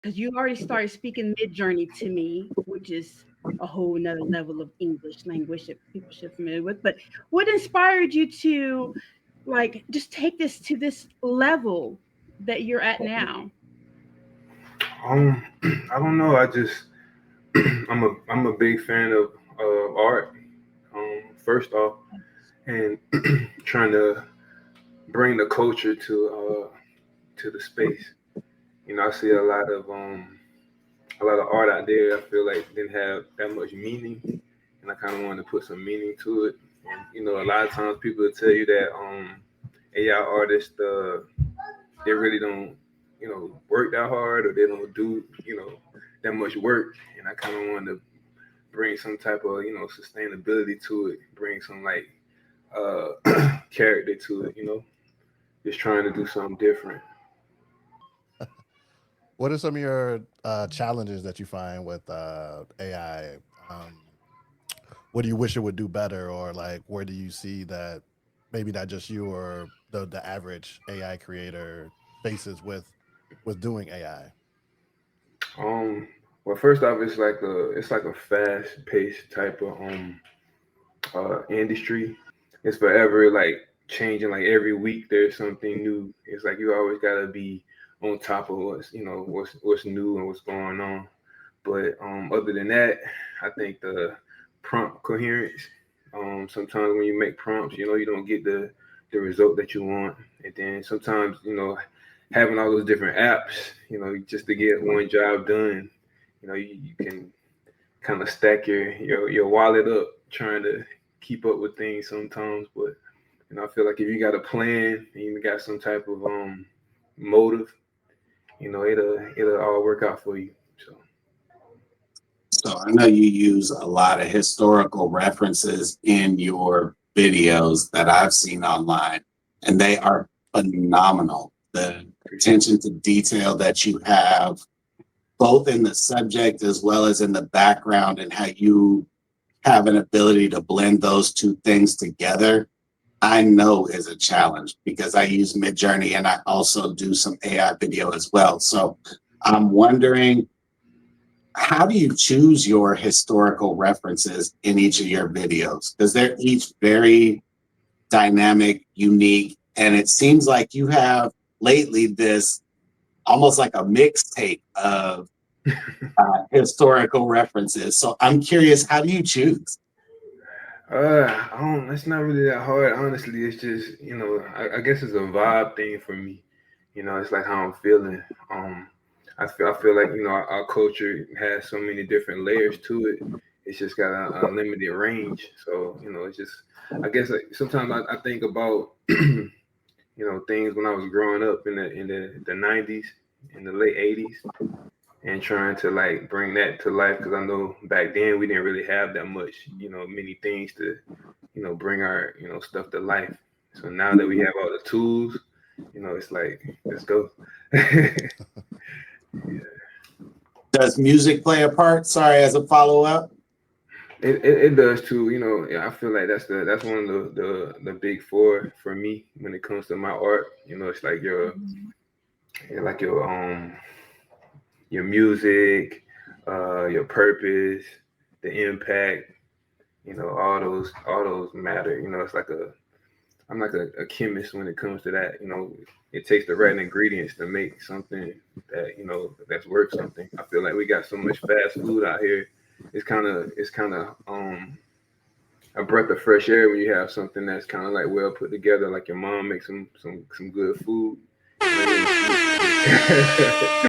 because you already started speaking mid-journey to me, which is a whole nother level of English language that people should be familiar with. But what inspired you to like just take this to this level that you're at now? Um, I don't know. I just I'm a big fan of art. First off, and trying to bring the culture to the space. You know, I see a lot of art out there. I feel like didn't have that much meaning, and I kind of wanted to put some meaning to it. And you know, a lot of times people will tell you that AI artists they really don't work that hard, or they don't do that much work. And I kind of wanted to bring some type of sustainability to it, bring some like character to it. Just trying to do something different. What are some of your challenges that you find with AI? Um, what do you wish it would do better, or like where do you see that maybe not just you or the average AI creator faces with doing AI? Um, well, first off, it's like a fast paced type of industry. It's forever like changing. Like every week, there's something new. It's like you always gotta be on top of what's new and what's going on. But other than that, I think the prompt coherence. Sometimes when you make prompts, you don't get the result that you want, and then sometimes having all those different apps, just to get one job done, you can kind of stack your wallet up trying to keep up with things sometimes. But I feel like if you got a plan and you got some type of motive, it'll all work out for you. So So I know you use a lot of historical references in your videos that I've seen online, and they are phenomenal. The attention to detail that you have, both in the subject as well as in the background, and how you have an ability to blend those two things together, I know is a challenge because I use Midjourney and I also do some AI video as well. So I'm wondering, how do you choose your historical references in each of your videos? Because they're each very dynamic, unique, and it seems like you have lately this almost like a mixtape of historical references. So I'm curious, how do you choose? I don't. It's not really that hard, honestly. It's just I guess it's a vibe thing for me. It's like how I'm feeling. I feel like our culture has so many different layers to it. It's just got a limited range. So it's just I guess like sometimes I think about things when I was growing up in the 90s, in the late 80s, and trying to like bring that to life because I know back then we didn't really have that much many things to bring our stuff to life. So now that we have all the tools, it's like let's go. Does music play a part? Sorry, as a follow up. It does too. Yeah, I feel like that's one of the big four for me when it comes to my art. It's like your music, your purpose, the impact. All those matter. It's like I'm like a chemist when it comes to that. It takes the right ingredients to make something that that's worth something. I feel like we got so much fast food out here. It's kind of a breath of fresh air when you have something that's kind of like well put together, like your mom makes some good food. You know, you want to eat.